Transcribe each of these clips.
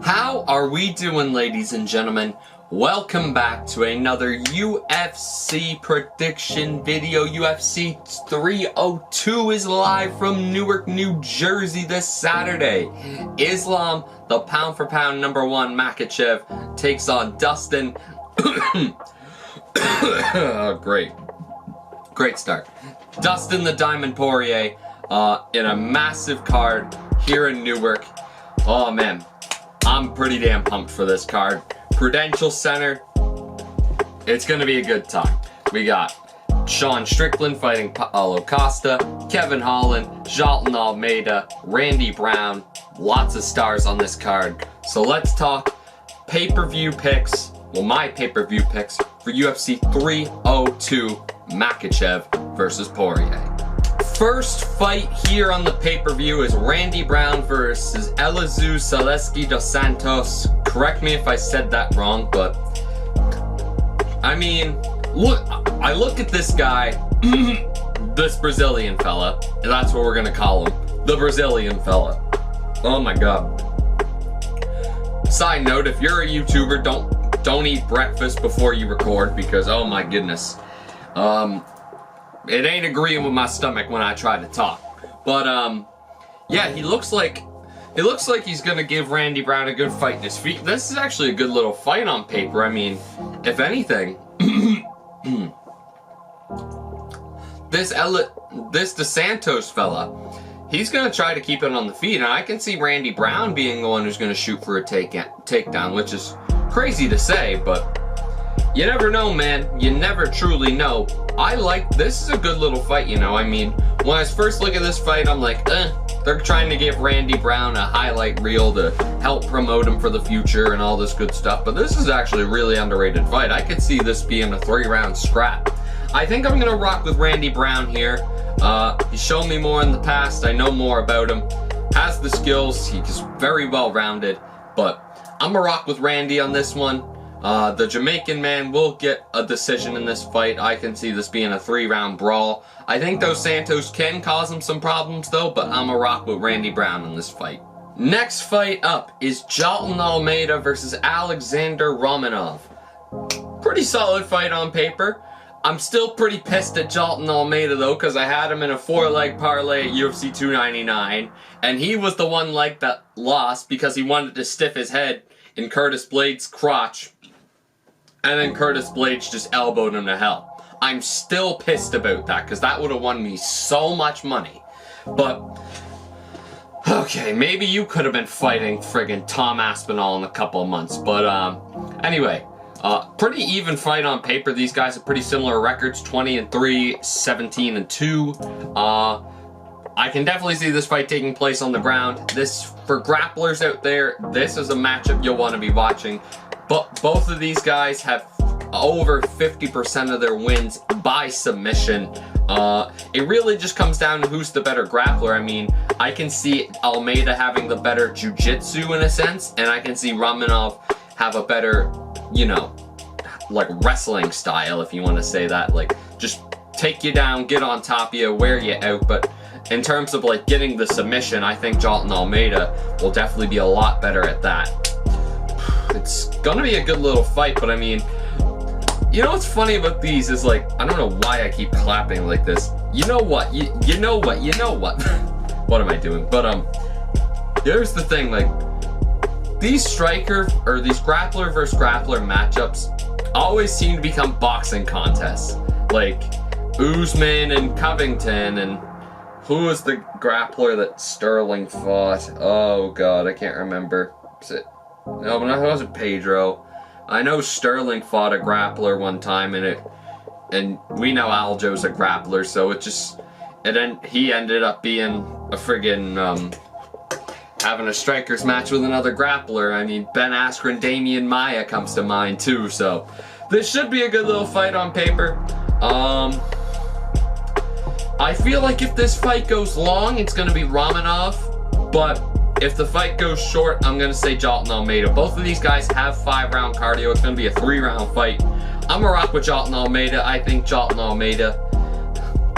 How are we doing, ladies and gentlemen? Welcome back to another UFC prediction video. UFC 302 is live from Newark, New Jersey this Saturday. Islam, the pound for pound #1 Makhachev, takes on Dustin. Great start. Dustin the Diamond Poirier in a massive card here in Newark. Oh man, I'm pretty damn pumped for this card. Prudential Center, it's gonna be a good time. We got Sean Strickland fighting Paulo Costa, Kevin Holland, Almeida, Randy Brown, lots of stars on this card. So let's talk pay-per-view picks, well my pay-per-view picks for UFC 302 Makhachev versus Poirier. First fight here on the pay-per-view is Randy Brown versus Oleksiejczuk dos Santos. Correct me if I said that wrong, but I mean, I look at this guy, this Brazilian fella, and that's what we're gonna call him, the Brazilian fella. Oh my god. Side note, if you're a YouTuber, don't eat breakfast before you record, because oh my goodness. It ain't agreeing with my stomach when I try to talk. But yeah, he looks like he's gonna give Randy Brown a good fight in his feet. This is actually a good little fight on paper. I mean, if anything, this the Santos fella, he's gonna try to keep it on the feet, and I can see Randy Brown being the one who's gonna shoot for a takedown, which is crazy to say, but you never know, man. You never truly know. This is a good little fight, you know. I mean, when I first look at this fight, I'm like, they're trying to give Randy Brown a highlight reel to help promote him for the future and all this good stuff. But this is actually a really underrated fight. I could see this being a 3-round scrap. I think I'm gonna rock with Randy Brown here. He's shown me more in the past. I know more about him. Has the skills. He's very well rounded. But I'm gonna rock with Randy on this one. The Jamaican man will get a decision in this fight. I can see this being a 3-round brawl. I think those Santos can cause him some problems though, but I'm a rock with Randy Brown in this fight. Next fight up is Almeida versus Alexander Romanov. Pretty solid fight on paper. I'm still pretty pissed at Almeida though, because I had him in a 4-leg parlay at UFC 299, and he was the one leg that lost because he wanted to stiff his head in Curtis Blades' crotch. And then Curtis Blades just elbowed him to hell. I'm still pissed about that, because that would have won me so much money. But, okay, maybe you could have been fighting friggin' Tom Aspinall in a couple of months. But, anyway, pretty even fight on paper. These guys have pretty similar records, 20-3, 17-2. I can definitely see this fight taking place on the ground. For grapplers out there, this is a matchup you'll want to be watching. But both of these guys have over 50% of their wins by submission. It really just comes down to who's the better grappler. I mean, I can see Almeida having the better jiu-jitsu in a sense, and I can see Romanov have a better, you know, like wrestling style, if you want to say that. Like, just take you down, get on top of you, wear you out. But in terms of like getting the submission, I think Almeida will definitely be a lot better at that. It's gonna be a good little fight, but I mean, you know what's funny about these is like, I don't know why I keep clapping like this. You know what? You know what? What am I doing? But here's the thing, like, these grappler versus grappler matchups always seem to become boxing contests. Like Usman and Covington, and who was the grappler that Sterling fought? Oh god, I can't remember. Was it? No, but it wasn't Pedro. I know Sterling fought a grappler one time, and we know Aljo's a grappler, so he ended up being a friggin' having a strikers match with another grappler. I mean, Ben Askren, Damian Maia comes to mind too, so this should be a good little fight on paper. I feel like if this fight goes long, it's gonna be Romanov, but if the fight goes short, I'm going to say Almeida. Both of these guys have 5-round cardio. It's going to be a 3-round fight. I'm going to rock with Almeida. I think Almeida,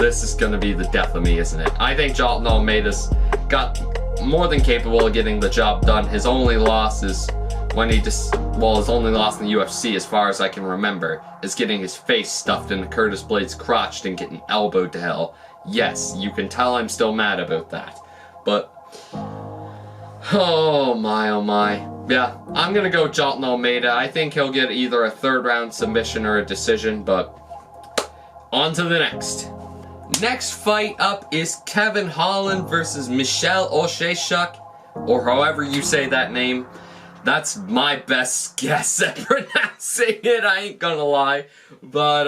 this is going to be the death of me, isn't it? I think Almeida's got more than capable of getting the job done. His only loss is when his only loss in the UFC, as far as I can remember, is getting his face stuffed into Curtis Blades' crotch and getting elbowed to hell. Yes, you can tell I'm still mad about that. But, oh my. Yeah, I'm gonna go Jailton Almeida. I think he'll get either a third round submission or a decision, but on to the next. Next fight up is Kevin Holland versus Michal Oleksiejczuk, or however you say that name. That's my best guess at pronouncing it, I ain't gonna lie. But,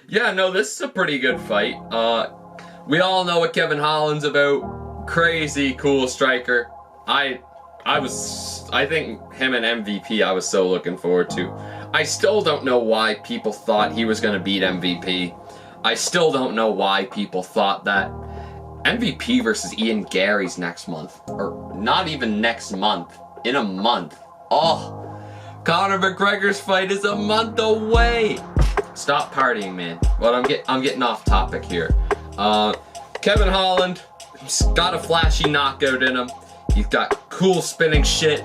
yeah, no, this is a pretty good fight. We all know what Kevin Holland's about. Crazy, cool striker. I think him and MVP I was so looking forward to. I still don't know why people thought he was gonna beat MVP. I still don't know why people thought that. MVP versus Ian Gary's next month. Or not even next month. In a month. Oh, Conor McGregor's fight is a month away. Stop partying, man. But I'm getting off topic here. Kevin Holland, he's got a flashy knockout in him. He's got cool spinning shit.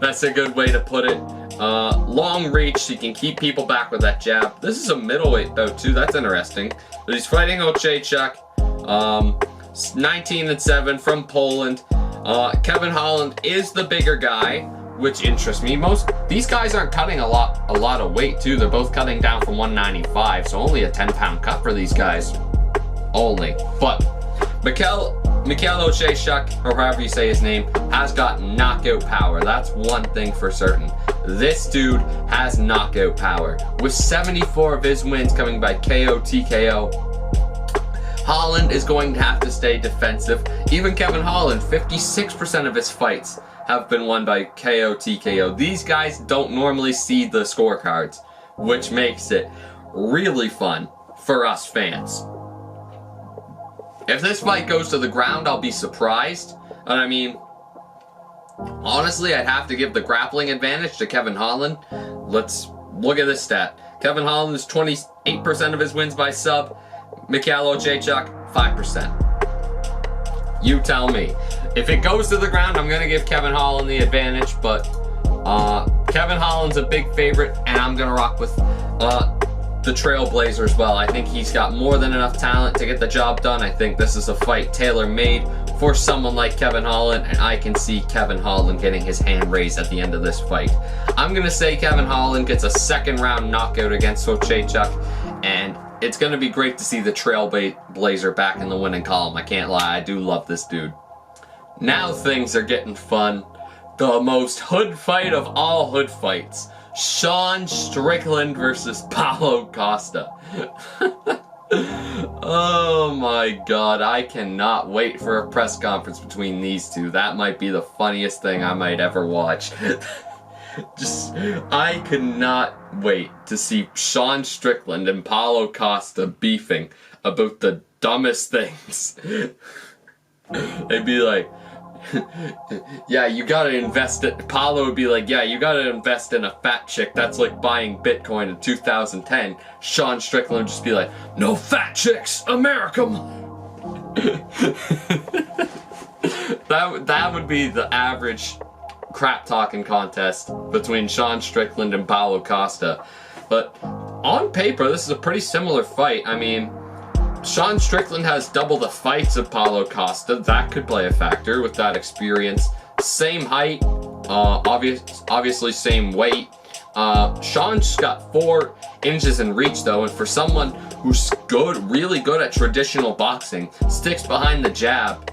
That's a good way to put it. Long reach, he can keep people back with that jab. This is a middleweight bout too. That's interesting. But he's fighting Oleksiejczuk. 19-7 from Poland. Kevin Holland is the bigger guy, which interests me. These guys aren't cutting a lot of weight too. They're both cutting down from 195, so only a 10-pound cut for these guys. Only. But Michal Oleksiejczuk, or however you say his name, has got knockout power. That's one thing for certain. This dude has knockout power. With 74 of his wins coming by KO, TKO, Holland is going to have to stay defensive. Even Kevin Holland, 56% of his fights have been won by KO, TKO. These guys don't normally see the scorecards, which makes it really fun for us fans. If this fight goes to the ground, I'll be surprised. And I mean, honestly, I'd have to give the grappling advantage to Kevin Holland. Let's look at this stat. Kevin Holland is 28% of his wins by sub. Michal Oleksiejczuk, 5%. You tell me. If it goes to the ground, I'm going to give Kevin Holland the advantage, but Kevin Holland's a big favorite, and I'm going to rock with the Trailblazer as well. I think he's got more than enough talent to get the job done. I think this is a fight tailor-made for someone like Kevin Holland, and I can see Kevin Holland getting his hand raised at the end of this fight. I'm going to say Kevin Holland gets a second-round knockout against Oleksiejczuk, and it's going to be great to see the Trailblazer back in the winning column. I can't lie, I do love this dude. Now things are getting fun. The most hood fight of all hood fights. Sean Strickland versus Paulo Costa. Oh my god, I cannot wait for a press conference between these two. That might be the funniest thing I might ever watch. I could not wait to see Sean Strickland and Paulo Costa beefing about the dumbest things. They'd be like, yeah, you gotta invest it. Paulo would be like, yeah, you gotta invest in a fat chick. That's like buying Bitcoin in 2010. Sean Strickland would just be like, no fat chicks, America. That would be the average crap talking contest between Sean Strickland and Paulo Costa. But on paper, this is a pretty similar fight. I mean, Sean Strickland has double the fights of Paulo Costa. That could play a factor with that experience. Same height, obviously same weight. Sean's got 4 inches in reach though, and for someone who's really good at traditional boxing, sticks behind the jab,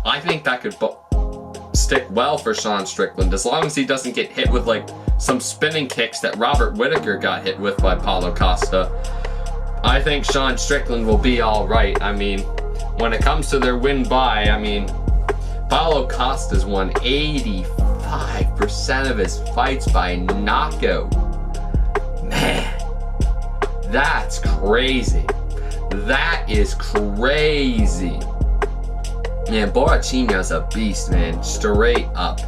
I think that could stick well for Sean Strickland, as long as he doesn't get hit with like some spinning kicks that Robert Whittaker got hit with by Paulo Costa. I think Sean Strickland will be alright. I mean, when it comes to their win-by, I mean, Paulo Costa's won 85% of his fights by knockout. Man, that's crazy. That is crazy. Man, Borrachino's a beast, man. Straight up.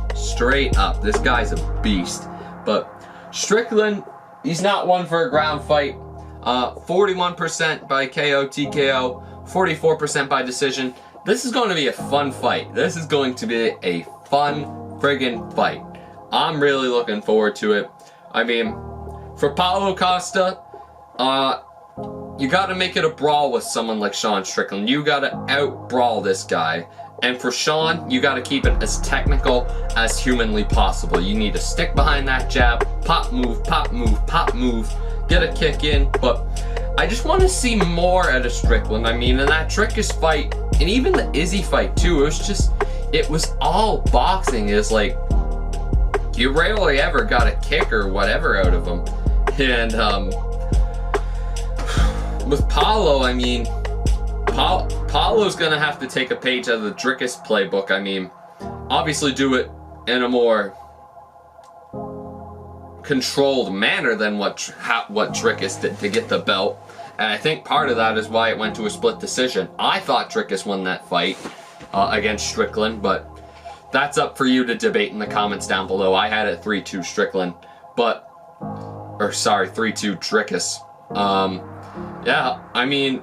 This guy's a beast. But Strickland, he's not one for a ground fight. 41% by KO, TKO, 44% by decision. This is going to be a fun fight. This is going to be a fun friggin' fight. I'm really looking forward to it. I mean, for Paulo Costa, you gotta make it a brawl with someone like Sean Strickland. You gotta out-brawl this guy. And for Sean, you gotta keep it as technical as humanly possible. You need to stick behind that jab, pop move, pop move, pop move, get a kick in. But I just want to see more out of Strickland. I mean, in that Dricus fight, and even the Izzy fight too, it was all boxing. It's like, you rarely ever got a kick or whatever out of him. And with Paulo, I mean, Paulo's gonna have to take a page out of the Dricus playbook. I mean, obviously do it in a more controlled manner than what Dricus did to get the belt. And I think part of that is why it went to a split decision. I thought Dricus won that fight against Strickland, but that's up for you to debate in the comments down below. I had it 3-2 Strickland, 3-2 Dricus. Yeah, I mean,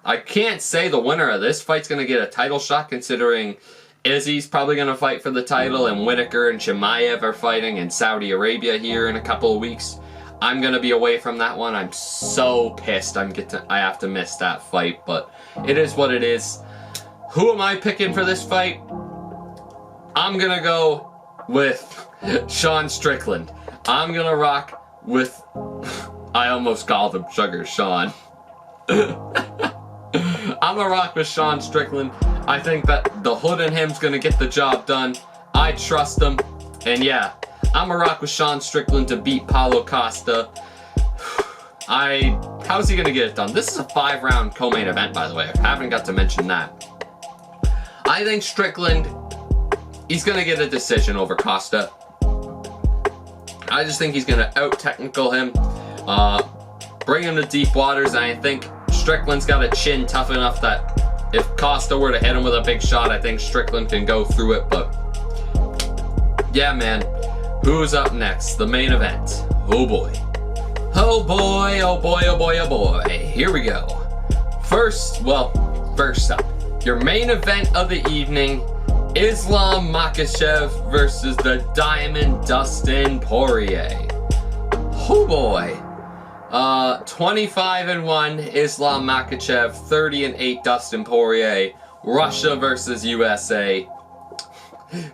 I can't say the winner of this fight's going to get a title shot, considering Izzy's probably going to fight for the title, and Whitaker and Chimaev are fighting in Saudi Arabia here in a couple of weeks. I'm going to be away from that one. I'm so pissed I have to miss that fight, but it is what it is. Who am I picking for this fight? I'm going to go with Sean Strickland. I'm going to rock with... I almost called him Sugar Sean. I'm gonna rock with Sean Strickland. I think that the hood in him's gonna get the job done. I trust him. And yeah, I'm gonna rock with Sean Strickland to beat Paulo Costa. How's he gonna get it done? This is a 5-round co-main event, by the way. I haven't got to mention that. I think Strickland, he's gonna get a decision over Costa. I just think he's gonna out-technical him. Bring him to deep waters, and I think Strickland's got a chin tough enough that if Costa were to hit him with a big shot, I think Strickland can go through it. But yeah, man, who's up next? The main event. Oh boy. Oh boy, oh boy, oh boy, oh boy. Here we go. First up, your main event of the evening, Islam Makhachev versus the Diamond Dustin Poirier. Oh boy. 25-1 Islam Makhachev, 30-8 Dustin Poirier. Russia versus USA.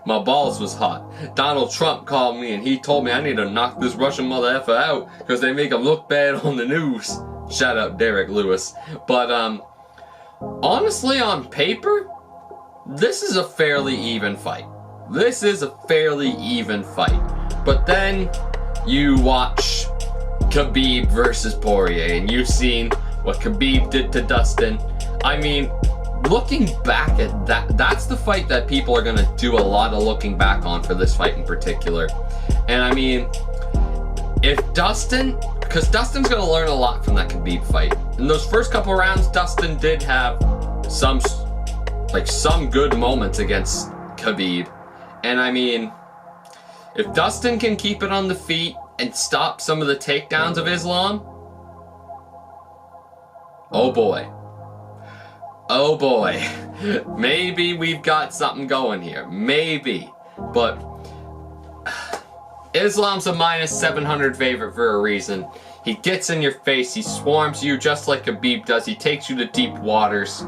My balls was hot. Donald Trump called me and he told me I need to knock this Russian mother effer out because they make him look bad on the news. Shout out Derek Lewis. But honestly, on paper, this is a fairly even fight. This is a fairly even fight. But then you watch Khabib versus Poirier, and you've seen what Khabib did to Dustin. I mean, looking back at that's the fight that people are going to do a lot of looking back on for this fight in particular. And I mean, because Dustin's going to learn a lot from that Khabib fight. In those first couple rounds, Dustin did have some good moments against Khabib. And I mean, if Dustin can keep it on the feet and stop some of the takedowns of Islam, oh boy. Oh boy. Maybe we've got something going here. Maybe. But Islam's a -700 favorite for a reason. He gets in your face, he swarms you just like Khabib does. He takes you to deep waters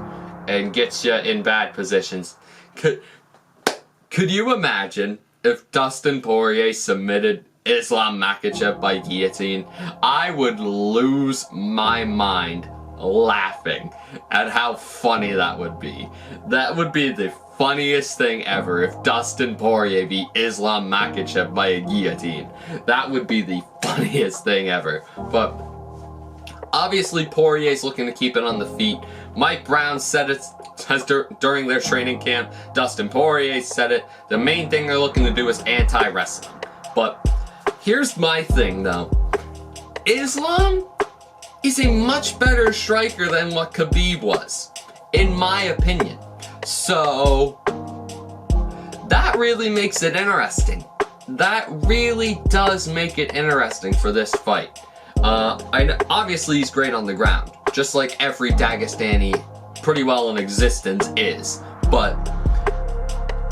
and gets you in bad positions. Could you imagine if Dustin Poirier submitted Islam Makhachev by guillotine? I would lose my mind laughing at how funny that would be. That would be the funniest thing ever if Dustin Poirier beat Islam Makhachev by a guillotine. That would be the funniest thing ever. But obviously Poirier's looking to keep it on the feet. Mike Brown said it during their training camp. Dustin Poirier said it. The main thing they're looking to do is anti-wrestling. But here's my thing though. Islam is a much better striker than what Khabib was, in my opinion. So that really makes it interesting. That really does make it interesting for this fight. Obviously he's great on the ground, just like every Dagestani pretty well in existence is. But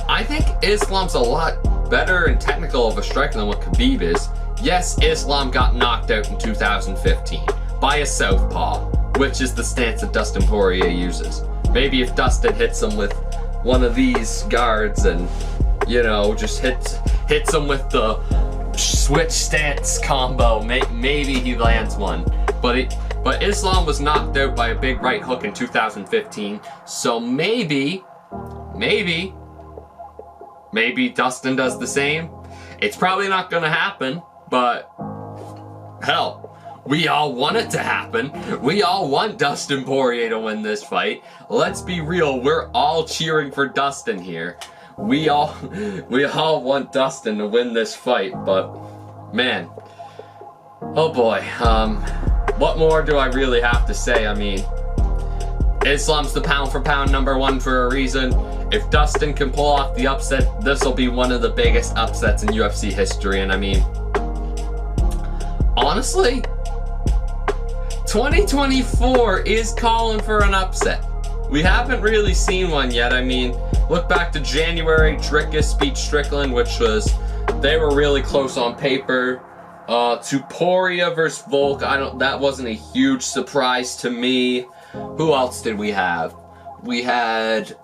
I think Islam's a lot better and technical of a striker than what Khabib is. Yes, Islam got knocked out in 2015 by a southpaw, which is the stance that Dustin Poirier uses. Maybe if Dustin hits him with one of these guards and, you know, just hits him with the switch stance combo, maybe he lands one. But Islam was knocked out by a big right hook in 2015, so maybe Dustin does the same. It's probably not gonna happen, but hell, we all want it to happen. We all want Dustin Poirier to win this fight. Let's be real, we're all cheering for Dustin here. We all want Dustin to win this fight, but man, oh boy, what more do I really have to say? I mean, Islam's the pound for pound #1 for a reason. If Dustin can pull off the upset, this will be one of the biggest upsets in UFC history. And I mean, honestly, 2024 is calling for an upset. We haven't really seen one yet. I mean, look back to January, Drickus beat Strickland, which was, they were really close on paper. To Poirier versus Volk, that wasn't a huge surprise to me. Who else did we have? We had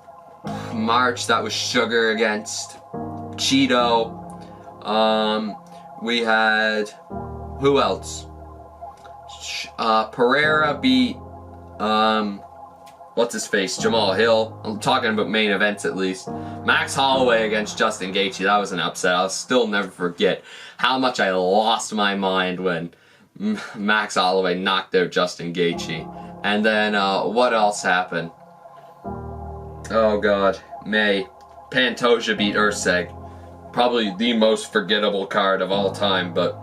March, that was Sugar against Cheeto. We had, who else? Pereira beat, what's his face? Jamal Hill. I'm talking about main events at least. Max Holloway against Justin Gaethje. That was an upset. I'll still never forget how much I lost my mind when Max Holloway knocked out Justin Gaethje. And then, what else happened? Oh god, May. Pantoja beat Usyk. Probably the most forgettable card of all time, but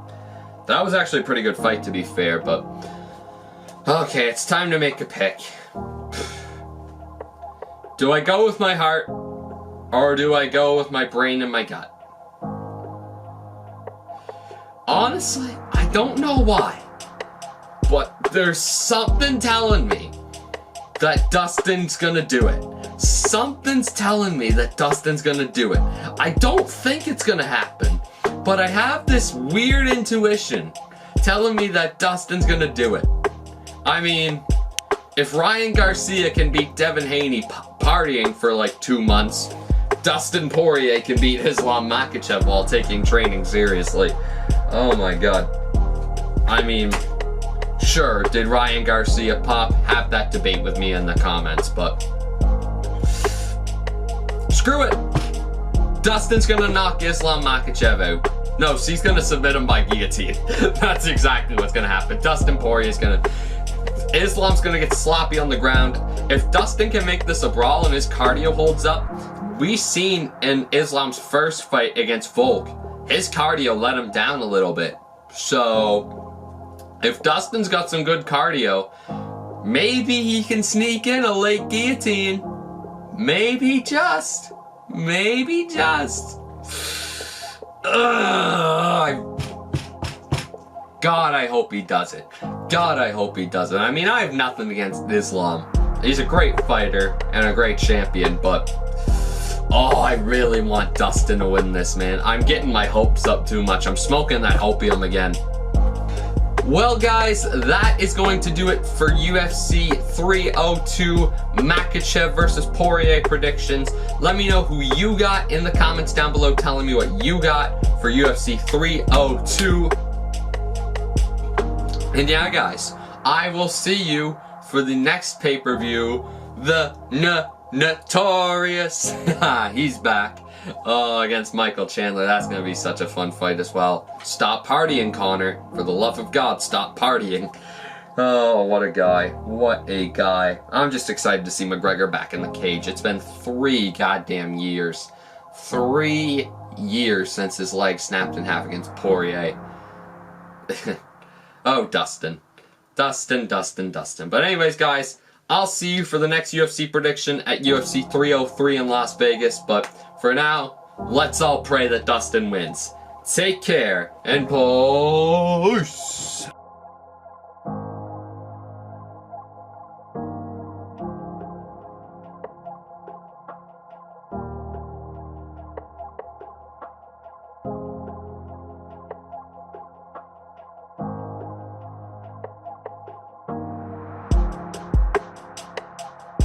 that was actually a pretty good fight to be fair, but okay, it's time to make a pick. Do I go with my heart, or do I go with my brain and my gut? Honestly, I don't know why, but there's something telling me that Dustin's gonna do it. Something's telling me that Dustin's gonna do it. I don't think it's gonna happen, but I have this weird intuition telling me that Dustin's gonna do it. I mean, if Ryan Garcia can beat Devin Haney partying for like 2 months, Dustin Poirier can beat Islam Makhachev while taking training seriously. Oh my god. I mean, sure, did Ryan Garcia pop? Have that debate with me in the comments, but screw it. Dustin's gonna knock Islam Makhachev out. No, she's gonna submit him by guillotine. That's exactly what's gonna happen. Dustin Poirier's Islam's gonna get sloppy on the ground. If Dustin can make this a brawl and his cardio holds up, we've seen in Islam's first fight against Volk, his cardio let him down a little bit. So, if Dustin's got some good cardio, maybe he can sneak in a late guillotine. Maybe just. God, I hope he does it. God, I hope he does it. I mean, I have nothing against Islam. He's a great fighter and a great champion, but oh, I really want Dustin to win this, man. I'm getting my hopes up too much. I'm smoking that opium again. Well, guys, that is going to do it for UFC 302 Makhachev versus Poirier predictions. Let me know who you got in the comments down below, telling me what you got for UFC 302. And yeah, guys, I will see you for the next pay-per-view, the Notorious. He's back. Against Michael Chandler. That's going to be such a fun fight as well. Stop partying, Connor. For the love of God, stop partying. Oh, what a guy. What a guy. I'm just excited to see McGregor back in the cage. It's been 3 goddamn years. 3 years since his leg snapped in half against Poirier. Oh, Dustin. Dustin. But anyways, guys, I'll see you for the next UFC prediction at UFC 303 in Las Vegas. But for now, let's all pray that Dustin wins. Take care, and peace.